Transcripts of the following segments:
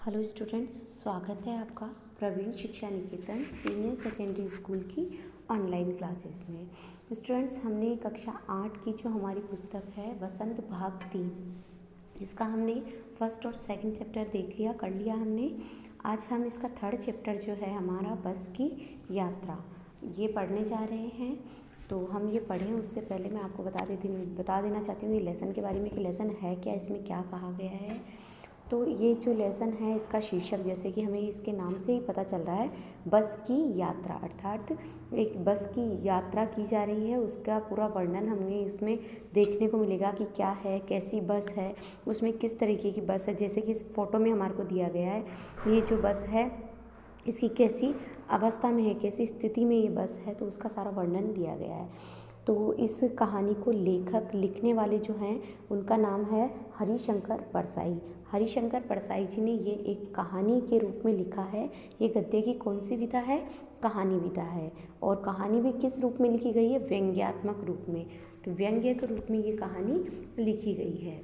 Hello students, स्वागत है आपका प्रवीण शिक्षा निकेतन सीनियर सेकेंडरी स्कूल की ऑनलाइन क्लासेस में। स्टूडेंट्स, हमने कक्षा 8 की जो हमारी पुस्तक है वसंत भाग 3, इसका हमने फर्स्ट और सेकंड चैप्टर देख लिया, कर लिया हमने। आज हम इसका थर्ड चैप्टर जो है हमारा बस की यात्रा, ये पढ़ने जा रहे हैं। तो हम ये पढ़ें उससे पहले मैं आपको बता देना चाहती हूँ ये लेसन के बारे में कि लेसन है क्या, इसमें क्या कहा गया है। तो ये जो लेसन है इसका शीर्षक, जैसे कि हमें इसके नाम से ही पता चल रहा है, बस की यात्रा, अर्थात एक बस की यात्रा की जा रही है, उसका पूरा वर्णन हमें इसमें देखने को मिलेगा कि क्या है, कैसी बस है, उसमें किस तरीके की बस है। जैसे कि इस फोटो में हमारे को दिया गया है, ये जो बस है इसकी कैसी अवस्था में है, कैसी स्थिति में ये बस है, तो उसका सारा वर्णन दिया गया है। तो इस कहानी को लिखने वाले जो हैं उनका नाम है हरिशंकर परसाई। हरिशंकर परसाई जी ने ये एक कहानी के रूप में लिखा है। ये गद्य की कौन सी विधा है? कहानी विधा है। और कहानी भी किस रूप में लिखी गई है? व्यंग्यात्मक रूप में। तो व्यंग्य के रूप में ये कहानी लिखी गई है।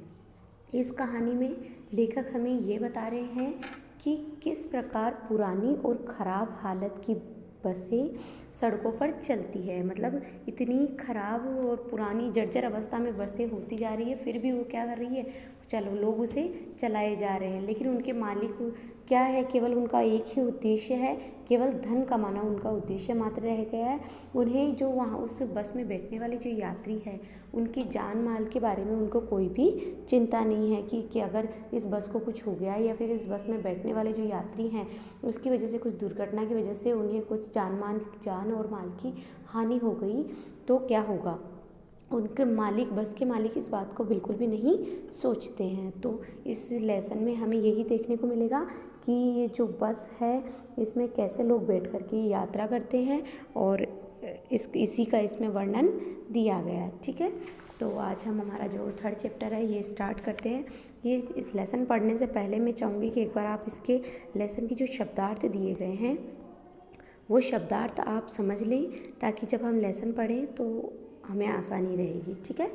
इस कहानी में लेखक हमें ये बता रहे हैं कि किस प्रकार पुरानी और ख़राब हालत की बसें सड़कों पर चलती है। मतलब इतनी ख़राब और पुरानी जर्जर अवस्था में बसें होती जा रही है, फिर भी वो क्या कर रही है, चलो लोग उसे चलाए जा रहे हैं। लेकिन उनके मालिक क्या है, केवल उनका एक ही उद्देश्य है, केवल धन कमाना उनका उद्देश्य मात्र रह गया है। उन्हें जो वहाँ उस बस में बैठने वाले जो यात्री है उनकी जान माल के बारे में उनको कोई भी चिंता नहीं है कि अगर इस बस को कुछ हो गया या फिर इस बस में बैठने वाले जो यात्री हैं उसकी वजह से, कुछ दुर्घटना की वजह से उन्हें कुछ जान और माल की हानि हो गई तो क्या होगा। उनके मालिक, बस के मालिक इस बात को बिल्कुल भी नहीं सोचते हैं। तो इस लेसन में हमें यही देखने को मिलेगा कि ये जो बस है इसमें कैसे लोग बैठ कर के यात्रा करते हैं और इसी का इसमें वर्णन दिया गया है। ठीक है, तो आज हम हमारा जो थर्ड चैप्टर है ये स्टार्ट करते हैं। ये इस लेसन पढ़ने से पहले मैं चाहूँगी कि एक बार आप इसके लेसन की जो शब्दार्थ दिए गए हैं वो शब्दार्थ आप समझ लें, ताकि जब हम लेसन पढ़ें तो हमें आसानी रहेगी। ठीक है,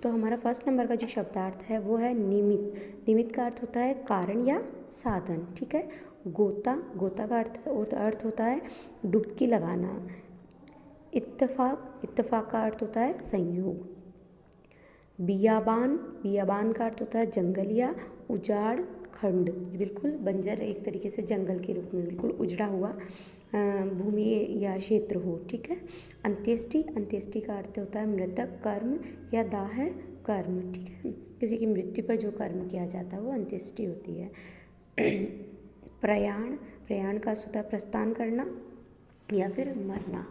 तो हमारा फर्स्ट नंबर का जो शब्दार्थ है वो है निमित्त। निमित्त का अर्थ होता है कारण या साधन। ठीक है, गोता का अर्थ होता है डुबकी लगाना। इत्तेफाक का अर्थ होता है संयोग। बियाबान का अर्थ होता है जंगल या उजाड़ खंड, बिल्कुल बंजर एक तरीके से जंगल के रूप में बिल्कुल उजड़ा हुआ भूमि या क्षेत्र हो। ठीक है, अंत्येष्टि का अर्थ होता है मृतक कर्म या दाह कर्म। ठीक है, किसी की मृत्यु पर जो कर्म किया जाता है वो अंत्येष्टि होती है। प्रयाण का अर्थ होता है प्रस्थान करना या फिर मरना।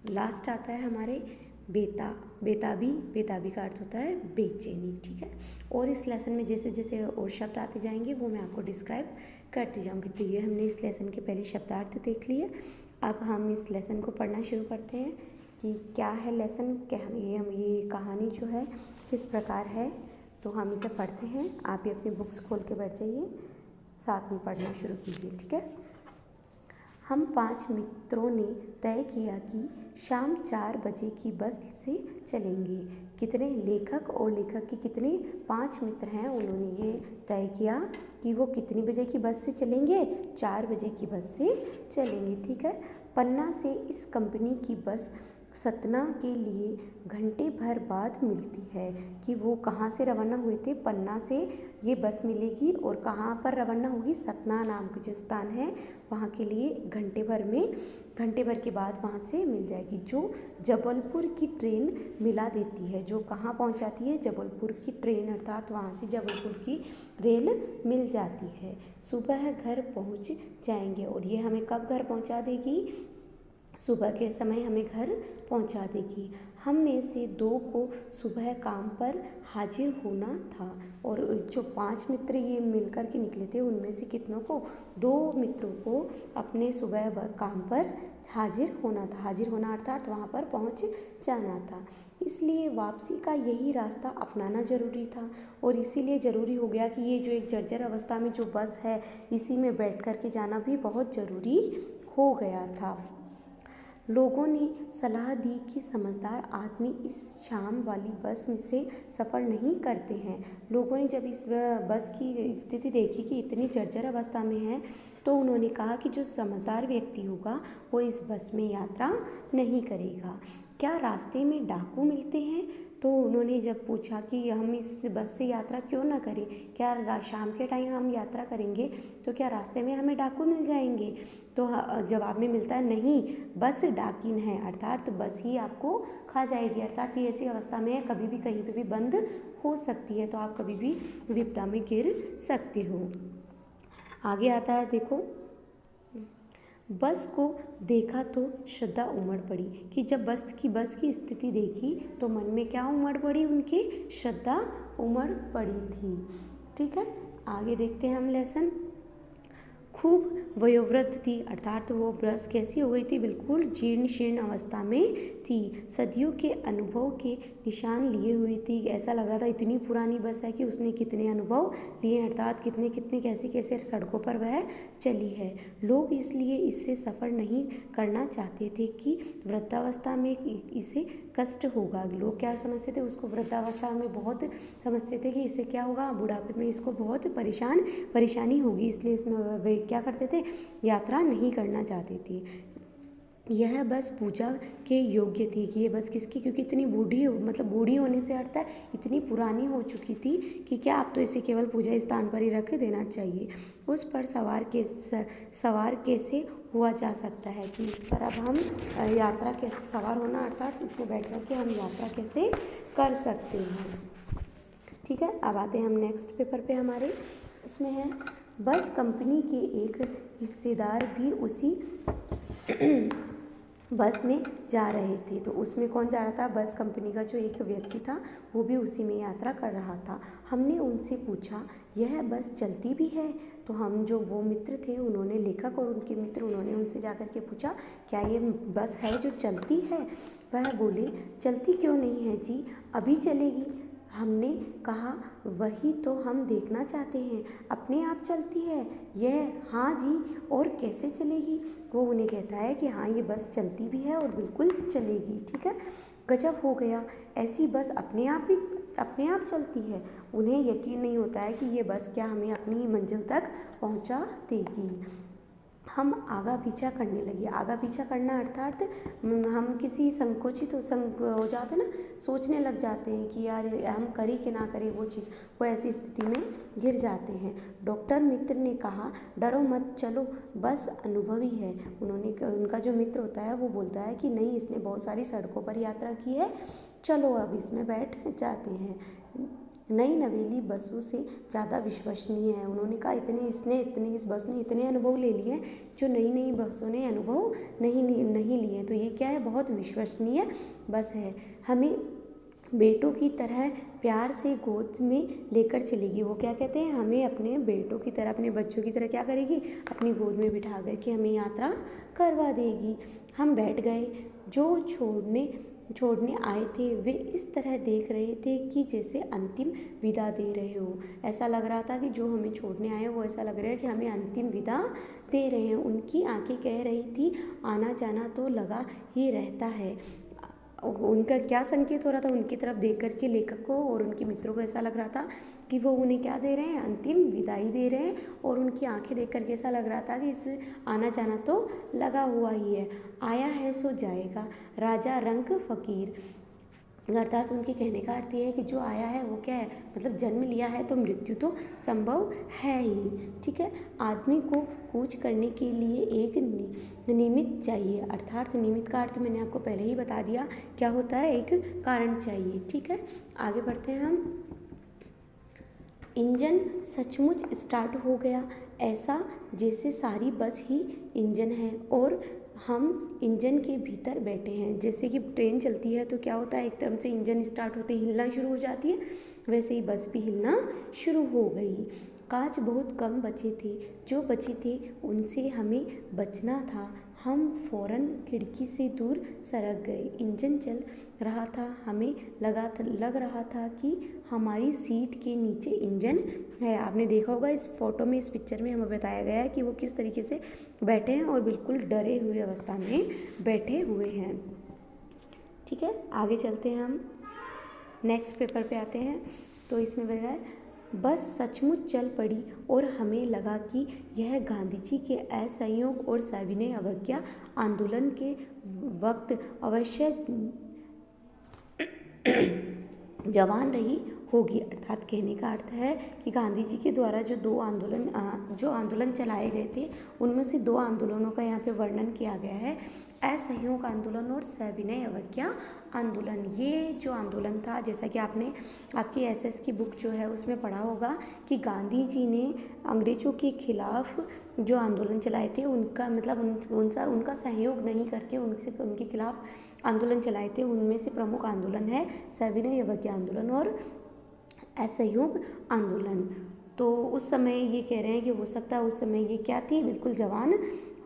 लास्ट आता है हमारे बेताबी का अर्थ होता है बेचैनी। ठीक है, और इस लेसन में जैसे जैसे और शब्द आते जाएंगे वो मैं आपको डिस्क्राइब करती जाऊंगी। तो ये हमने इस लेसन के पहले शब्दार्थ देख लिए। अब हम इस लेसन को पढ़ना शुरू करते हैं कि क्या है लेसन, क्या ये कहानी जो है किस प्रकार है। तो हम इसे पढ़ते हैं। आप भी अपनी बुक्स खोल के बैठ जाइए, साथ में पढ़ना शुरू कीजिए। ठीक है, हम 5 मित्रों ने तय किया कि शाम 4 बजे की बस से चलेंगे। कितने लेखक की कितने 5 मित्र हैं, उन्होंने ये तय किया कि वो कितनी बजे की बस से चलेंगे, 4 बजे की बस से चलेंगे। ठीक है, पन्ना से इस कंपनी की बस सतना के लिए घंटे भर बाद मिलती है। कि वो कहाँ से रवाना हुए थे, पन्ना से ये बस मिलेगी और कहाँ पर रवाना होगी, सतना नाम का जो स्थान है वहाँ के लिए घंटे भर के बाद वहाँ से मिल जाएगी। जो जबलपुर की ट्रेन मिला देती है, जो कहाँ पहुँचाती है, जबलपुर की ट्रेन, अर्थात वहाँ से जबलपुर की रेल मिल जाती है। सुबह घर पहुँच जाएंगे, और ये हमें कब घर पहुँचा देगी, सुबह के समय हमें घर पहुंचा देगी। हम में से 2 को सुबह काम पर हाजिर होना था। और जो 5 मित्र ये मिलकर के निकले थे उनमें से कितनों को, 2 मित्रों को अपने सुबह काम पर हाजिर होना था। हाजिर होना अर्थात वहाँ पर पहुँच जाना था। इसलिए वापसी का यही रास्ता अपनाना ज़रूरी था, और इसीलिए ज़रूरी हो गया कि ये जो एक जर्जर अवस्था में जो बस है इसी में बैठ कर के जाना भी बहुत ज़रूरी हो गया था। लोगों ने सलाह दी कि समझदार आदमी इस शाम वाली बस में से सफ़र नहीं करते हैं। लोगों ने जब इस बस की स्थिति देखी कि इतनी जर्जर अवस्था में है, तो उन्होंने कहा कि जो समझदार व्यक्ति होगा वो इस बस में यात्रा नहीं करेगा। क्या रास्ते में डाकू मिलते हैं? तो उन्होंने जब पूछा कि हम इस बस से यात्रा क्यों ना करें, क्या शाम के टाइम हम यात्रा करेंगे तो क्या रास्ते में हमें डाकू मिल जाएंगे? तो जवाब में मिलता है नहीं, बस डाकिन है, अर्थात बस ही आपको खा जाएगी। अर्थात ये ऐसी अवस्था में है, कभी भी कहीं पे भी बंद हो सकती है, तो आप कभी भी विपदा में गिर सकते हो। आगे आता है, देखो, बस को देखा तो श्रद्धा उमड़ पड़ी, कि जब बस की स्थिति देखी तो मन में क्या उमड़ पड़ी, उनके श्रद्धा उमड़ पड़ी थी। ठीक है, आगे देखते हैं हम लेसन। खूब वयोवृद्ध थी, अर्थात वो बस कैसी हो गई थी, बिल्कुल जीर्ण शीर्ण अवस्था में थी। सदियों के अनुभव के निशान लिए हुई थी, ऐसा लग रहा था इतनी पुरानी बस है कि उसने कितने अनुभव लिए, अर्थात कितने कितने कैसे कैसे सड़कों पर वह चली है। लोग इसलिए इससे सफ़र नहीं करना चाहते थे कि वृद्धावस्था में इसे कष्ट होगा। लोग क्या समझते थे, उसको वृद्धावस्था में बहुत समझते थे कि इससे क्या होगा, बुढ़ापे में इसको बहुत परेशानी होगी, इसलिए इसमें वे क्या करते थे, यात्रा नहीं करना चाहते थे। यह बस पूजा के योग्य थी, कि ये बस किसकी, क्योंकि इतनी बूढ़ी होने से अर्थ है इतनी पुरानी हो चुकी थी कि क्या आप तो इसे केवल पूजा स्थान पर ही रख देना चाहिए। उस पर सवार कैसे हुआ जा सकता है, कि इस पर अब हम यात्रा कैसे सवार होना, अर्थात इसमें बैठ कर के हम यात्रा कैसे कर सकते हैं। ठीक है, अब आते हैं हम नेक्स्ट पेपर पे हमारे। इसमें है, बस कंपनी के एक हिस्सेदार भी उसी बस में जा रहे थे। तो उसमें कौन जा रहा था, बस कंपनी का जो एक व्यक्ति था वो भी उसी में यात्रा कर रहा था। हमने उनसे पूछा, यह बस चलती भी है? तो हम जो वो मित्र थे, उन्होंने, लेखक और उनके मित्र, उन्होंने उनसे जाकर के पूछा, क्या ये बस है जो चलती है? वह बोले, चलती क्यों नहीं है जी, अभी चलेगी। हमने कहा, वही तो हम देखना चाहते हैं, अपने आप चलती है यह? हाँ जी, और कैसे चलेगी? वो उन्हें कहता है कि हाँ, ये बस चलती भी है और बिल्कुल चलेगी। ठीक है, गजब हो गया, ऐसी बस अपने आप चलती है। उन्हें यकीन नहीं होता है कि ये बस क्या हमें अपनी ही मंजिल तक पहुंचा देगी। हम आगा पीछा करने लगे। आगा पीछा करना अर्थात हम किसी संकोचित हो जाते ना, सोचने लग जाते हैं कि यार हम करें कि ना करें वो चीज़, वो ऐसी स्थिति में गिर जाते हैं। डॉक्टर मित्र ने कहा, डरो मत, चलो, बस अनुभवी है। उनका जो मित्र होता है वो बोलता है कि नहीं, इसने बहुत सारी सड़कों पर यात्रा की है, चलो अब इसमें बैठ जाते हैं। नई नवेली बसों से ज़्यादा विश्वसनीय है। उन्होंने कहा, इस बस ने इतने अनुभव ले लिए हैं जो नई बसों ने अनुभव नहीं लिए, तो ये क्या है, बहुत विश्वसनीय बस है। हमें बेटों की तरह प्यार से गोद में लेकर चलेगी। वो क्या कहते हैं, हमें अपने बेटों की तरह, अपने बच्चों की तरह क्या करेगी, अपनी गोद में बिठा कर के हमें यात्रा करवा देगी। हम बैठ गए। जो छोड़ने आए थे वे इस तरह देख रहे थे कि जैसे अंतिम विदा दे रहे हो। ऐसा लग रहा था कि जो हमें छोड़ने आए वो ऐसा लग रहा है कि हमें अंतिम विदा दे रहे हैं। उनकी आंखें कह रही थी, आना जाना तो लगा ही रहता है। उनका क्या संकेत हो रहा था, उनकी तरफ देख करके लेखक को और उनके मित्रों को ऐसा लग रहा था कि वो उन्हें क्या दे रहे हैं, अंतिम विदाई दे रहे हैं। और उनकी आंखें देख करके ऐसा लग रहा था कि इस आना जाना तो लगा हुआ ही है। आया है सो जाएगा, राजा रंक फकीर। अर्थात उनके कहने का अर्थ ये है कि जो आया है वो क्या है, मतलब जन्म लिया है तो मृत्यु तो संभव है ही। ठीक है, आदमी को कूच करने के लिए एक निमित्त चाहिए। अर्थात निमित्त का अर्थ मैंने आपको पहले ही बता दिया, क्या होता है, एक कारण चाहिए। ठीक है, आगे बढ़ते हैं हम। इंजन सचमुच स्टार्ट हो गया, ऐसा जैसे सारी बस ही इंजन है और हम इंजन के भीतर बैठे हैं। जैसे कि ट्रेन चलती है तो क्या होता है, एकदम से इंजन स्टार्ट होते ही हिलना शुरू हो जाती है, वैसे ही बस भी हिलना शुरू हो गई। कांच बहुत कम बचे थे, जो बचे थे उनसे हमें बचना था। हम फौरन खिड़की से दूर सरक गए। इंजन चल रहा था, हमें लग रहा था कि हमारी सीट के नीचे इंजन है। आपने देखा होगा इस फोटो में, इस पिक्चर में हमें बताया गया है कि वो किस तरीके से बैठे हैं और बिल्कुल डरे हुए अवस्था में बैठे हुए हैं। ठीक है, आगे चलते हैं, हम नेक्स्ट पेपर पे आते हैं। तो इसमें बताया है, बस सचमुच चल पड़ी और हमें लगा कि यह गांधी जी के असहयोग और सविनय अवज्ञा आंदोलन के वक्त अवश्य जवान रही होगी। अर्थात कहने का अर्थ है कि गांधी जी के द्वारा जो आंदोलन चलाए गए थे, उनमें से दो आंदोलनों का यहाँ पे वर्णन किया गया है, असहयोग आंदोलन और सविनय अवज्ञा आंदोलन। ये जो आंदोलन था, जैसा कि आपने आपकी एसएस की बुक जो है उसमें पढ़ा होगा कि गांधी जी ने अंग्रेजों के खिलाफ जो आंदोलन चलाए थे, उनका मतलब उनका सहयोग नहीं करके उनके खिलाफ आंदोलन चलाए थे। उनमें से प्रमुख आंदोलन है सविनय अवज्ञा आंदोलन और असहयोग आंदोलन। तो उस समय ये कह रहे हैं कि हो सकता है उस समय ये क्या थी, बिल्कुल जवान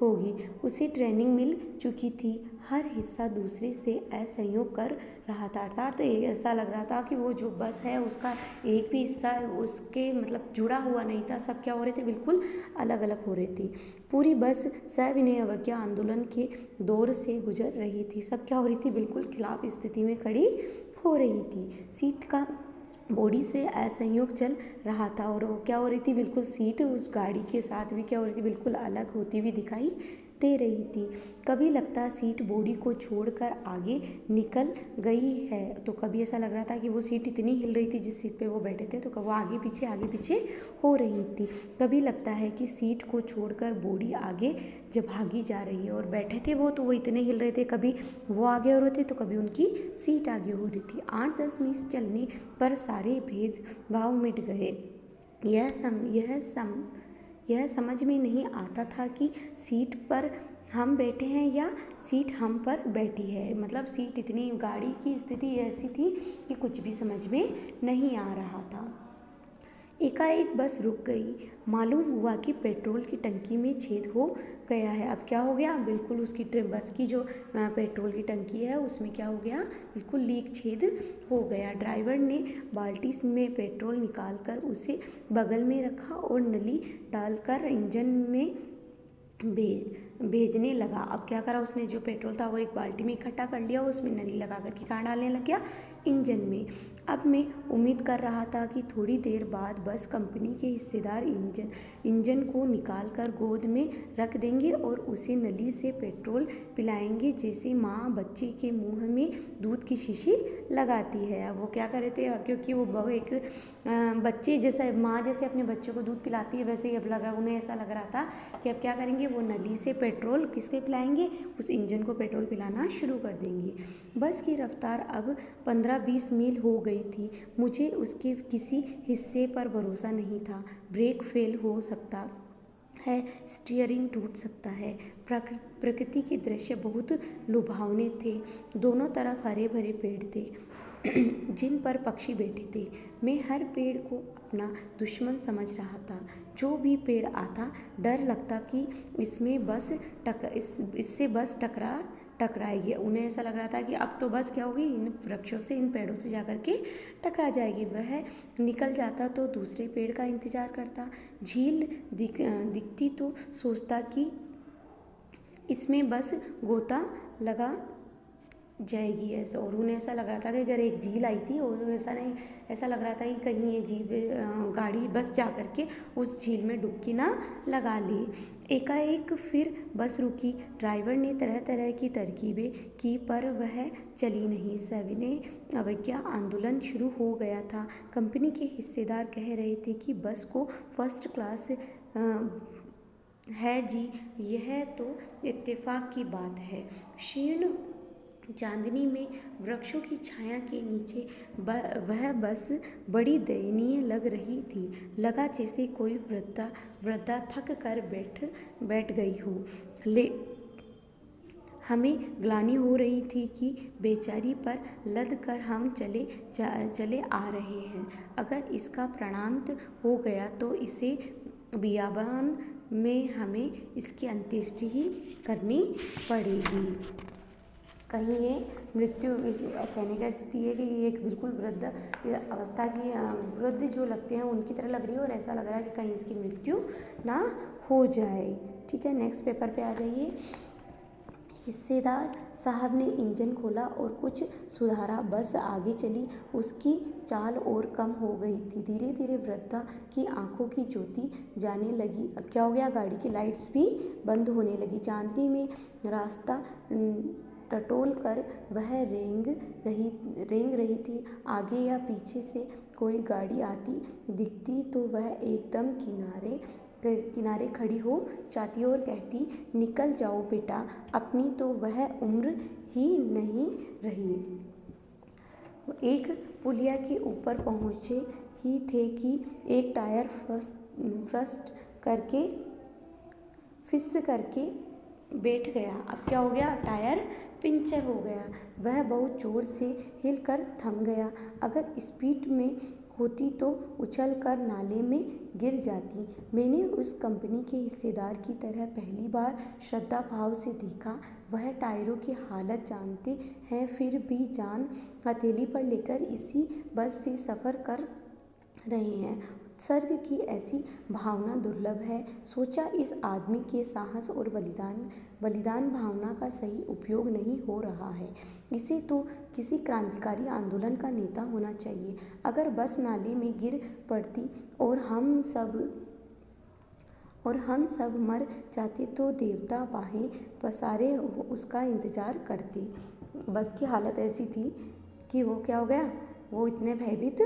होगी। उसे ट्रेनिंग मिल चुकी थी, हर हिस्सा दूसरे से असहयोग कर रहा था। अर्थात ऐसा लग रहा था कि वो जो बस है उसका एक भी हिस्सा उसके मतलब जुड़ा हुआ नहीं था, सब क्या हो रहे थे, बिल्कुल अलग अलग हो रहे थे। पूरी बस सविनय अवज्ञा आंदोलन के दौर से गुजर रही थी, सब क्या हो रही थी, बिल्कुल खिलाफ स्थिति में खड़ी हो रही थी। सीट का बॉडी से असहयोग चल रहा था और वो क्या हो रही थी, बिल्कुल सीट उस गाड़ी के साथ भी क्या हो रही थी, बिल्कुल अलग होती हुई दिखाई दे रही थी। कभी लगता सीट बॉडी को छोड़कर आगे निकल गई है, तो कभी ऐसा लग रहा था कि वो सीट इतनी हिल रही थी जिस सीट पे वो बैठे थे, तो कब वो आगे पीछे हो रही थी। कभी लगता है कि सीट को छोड़कर बॉडी आगे जब भागी जा रही है, और बैठे थे वो तो वो इतने हिल रहे थे, कभी वो आगे हो रहे थे तो कभी उनकी सीट आगे हो रही थी। 8-10 मील चलने पर सारे भेदभाव मिट गए। यह समझ में नहीं आता था कि सीट पर हम बैठे हैं या सीट हम पर बैठी है। मतलब सीट इतनी, गाड़ी की स्थिति ऐसी थी कि कुछ भी समझ में नहीं आ रहा था। एकाएक बस रुक गई। मालूम हुआ कि पेट्रोल की टंकी में छेद हो गया है। अब क्या हो गया, बिल्कुल उसकी बस की जो पेट्रोल की टंकी है उसमें क्या हो गया, बिल्कुल लीक, छेद हो गया। ड्राइवर ने बाल्टी में पेट्रोल निकालकर उसे बगल में रखा और नली डालकर इंजन में भेजने लगा। अब क्या करा उसने, जो पेट्रोल था वो एक बाल्टी में इकट्ठा कर लिया, उसमें नली लगा करके कहाँ डालने लग गया, इंजन में। अब मैं उम्मीद कर रहा था कि थोड़ी देर बाद बस कंपनी के हिस्सेदार इंजन को निकाल कर गोद में रख देंगे और उसे नली से पेट्रोल पिलाएंगे, जैसे माँ बच्चे के मुंह में दूध की शीशी लगाती है। अब वो क्या कर रहे थे, क्योंकि वो एक बच्चे जैसा, माँ जैसे अपने बच्चों को दूध पिलाती है, वैसे ही अब उन्हें ऐसा लग रहा था कि अब क्या करेंगे, वो नली से पेट्रोल किसके पिलाएंगे, उस इंजन को पेट्रोल पिलाना शुरू कर देंगे। बस की रफ्तार अब 15-20 मील हो गई थी। मुझे उसके किसी हिस्से पर भरोसा नहीं था। ब्रेक फेल हो सकता है, स्टीयरिंग टूट सकता है। प्रकृति के दृश्य बहुत लुभावने थे। दोनों तरफ हरे भरे पेड़ थे जिन पर पक्षी बैठे थे। मैं हर पेड़ को अपना दुश्मन समझ रहा था। जो भी पेड़ आता डर लगता कि इससे बस टकराएगी। उन्हें ऐसा लग रहा था कि अब तो बस क्या होगी, इन वृक्षों से, इन पेड़ों से जाकर के टकरा जाएगी। वह निकल जाता तो दूसरे पेड़ का इंतजार करता। झील दिखती तो सोचता कि इसमें बस गोता लगा जाएगी ऐसा। और उन्हें ऐसा लग रहा था कि अगर एक झील आई थी, और ऐसा लग रहा था कि कहीं ये गाड़ी बस जा कर के उस झील में डुबकी ना लगा ले। एकाएक फिर बस रुकी। ड्राइवर ने तरह तरह की तरकीबें की पर वह चली नहीं। सविनय अवज्ञा आंदोलन शुरू हो गया था। कंपनी के हिस्सेदार कह रहे थे कि बस को फर्स्ट क्लास है जी, यह तो इत्तेफाक की बात है। शीर्ण चांदनी में वृक्षों की छाया के नीचे वह बस बड़ी दयनीय लग रही थी। लगा जैसे कोई वृद्धा थक कर बैठ गई हो। हमें ग्लानि हो रही थी कि बेचारी पर लद कर हम चले आ रहे हैं। अगर इसका प्राणांत हो गया तो इसे बियाबान में हमें इसकी अंत्येष्टि ही करनी पड़ेगी। कहीं ये मृत्यु कहने का स्थिति है कि ये एक बिल्कुल वृद्ध अवस्था की वृद्ध जो लगते हैं उनकी तरह लग रही है और ऐसा लग रहा है कि कहीं इसकी मृत्यु ना हो जाए। ठीक है, नेक्स्ट पेपर पे आ जाइए। हिस्सेदार साहब ने इंजन खोला और कुछ सुधारा। बस आगे चली। उसकी चाल और कम हो गई थी। धीरे धीरे वृद्धा की आंखों की ज्योति जाने लगी। अब क्या हो गया, गाड़ी की लाइट्स भी बंद होने लगी। चांदनी में रास्ता टटोल कर वह रेंग रही थी। आगे या पीछे से कोई गाड़ी आती दिखती तो वह एकदम किनारे खड़ी हो जाती और कहती, निकल जाओ बेटा, अपनी तो वह उम्र ही नहीं रही। एक पुलिया के ऊपर पहुँचे ही थे कि एक टायर फिस करके बैठ गया। अब क्या हो गया, टायर पंचर हो गया। वह बहुत जोर से हिलकर थम गया। अगर स्पीड में होती तो उछल कर नाले में गिर जाती। मैंने उस कंपनी के हिस्सेदार की तरह पहली बार श्रद्धा भाव से देखा। वह टायरों की हालत जानते हैं, फिर भी जान हथेली पर लेकर इसी बस से सफ़र कर रहे हैं। उत्सर्ग की ऐसी भावना दुर्लभ है। सोचा, इस आदमी के साहस और बलिदान भावना का सही उपयोग नहीं हो रहा है। इसे तो किसी क्रांतिकारी आंदोलन का नेता होना चाहिए। अगर बस नाले में गिर पड़ती और हम सब मर जाते तो देवता बाहें पसारे उसका इंतजार करते। बस की हालत ऐसी थी कि वो क्या हो गया, वो इतने भयभीत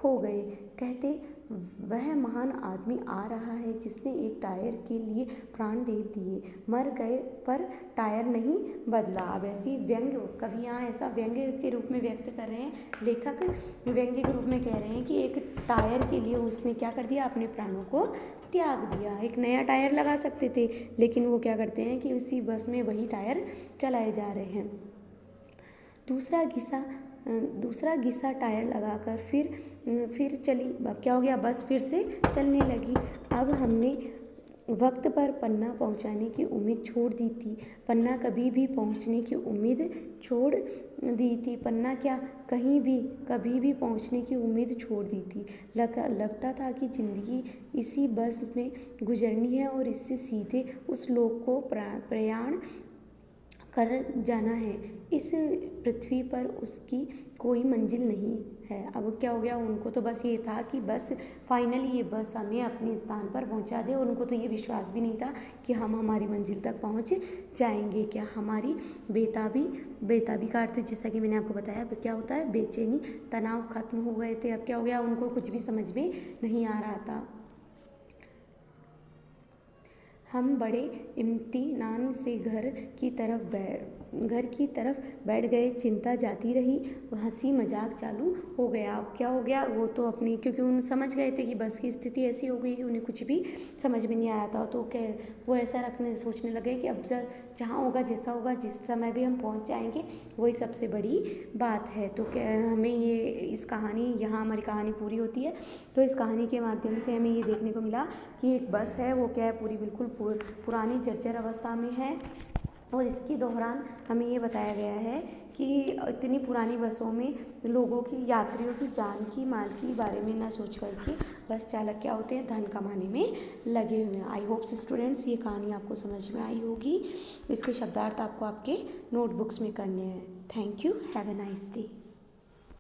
हो गए। कहते, वह महान आदमी आ रहा है जिसने एक टायर के लिए प्राण दे दिए। मर गए पर टायर नहीं बदला। अब ऐसी व्यंग्य कवि यहाँ ऐसा व्यंग्य के रूप में व्यक्त कर रहे हैं, लेखक व्यंग्य के रूप में कह रहे हैं कि एक टायर के लिए उसने क्या कर दिया, अपने प्राणों को त्याग दिया। एक नया टायर लगा सकते थे, लेकिन वो क्या करते हैं कि उसी बस में वही टायर चलाए जा रहे हैं। दूसरा घिसा टायर लगाकर फिर चली। अब क्या हो गया, बस फिर से चलने लगी। अब हमने वक्त पर पन्ना पहुंचाने की उम्मीद छोड़ दी थी। पन्ना कभी भी पहुंचने की उम्मीद छोड़ दी थी। पन्ना क्या, कभी भी पहुंचने की उम्मीद छोड़ दी थी। लगता था कि ज़िंदगी इसी बस में गुजरनी है और इससे सीधे उस लोक को प्रयाण कर जाना है। इस पृथ्वी पर उसकी कोई मंजिल नहीं है। अब क्या हो गया, उनको तो बस ये था कि बस फाइनली ये बस हमें अपने स्थान पर पहुंचा दे, और उनको तो ये विश्वास भी नहीं था कि हम हमारी मंजिल तक पहुंच जाएंगे। क्या हमारी बेताबी का अर्थ, जैसा कि मैंने आपको बताया, क्या होता है, बेचैनी, तनाव खत्म हो गए थे। अब क्या हो गया, उनको कुछ भी समझ में नहीं आ रहा था। हम बड़े इम्तिनान से घर की तरफ बैठ गए। चिंता जाती रही, हंसी मजाक चालू हो गया। अब क्या हो गया, वो तो अपनी, क्योंकि उन समझ गए थे कि बस की स्थिति ऐसी हो गई कि उन्हें कुछ भी समझ में नहीं आ रहा था, तो वो ऐसा सोचने लगे कि अब जहाँ होगा, जैसा होगा, जिस समय भी हम पहुँच जाएंगे, वही सबसे बड़ी बात है। तो क्या हमें इस कहानी, यहाँ हमारी कहानी पूरी होती है। तो इस कहानी के माध्यम से हमें ये देखने को मिला कि एक बस है, वो क्या है, पूरी बिल्कुल पुरानी जर्जर अवस्था में है, और इसके दौरान हमें ये बताया गया है कि इतनी पुरानी बसों में लोगों की, यात्रियों की जान की, माल की बारे में ना सोच करके बस चालक क्या होते हैं, धन कमाने में लगे हुए हैं। आई होप स्टूडेंट्स, ये कहानी आपको समझ में आई होगी। इसके शब्दार्थ आपको आपके नोटबुक्स में करने हैं। Thank you, have a nice day.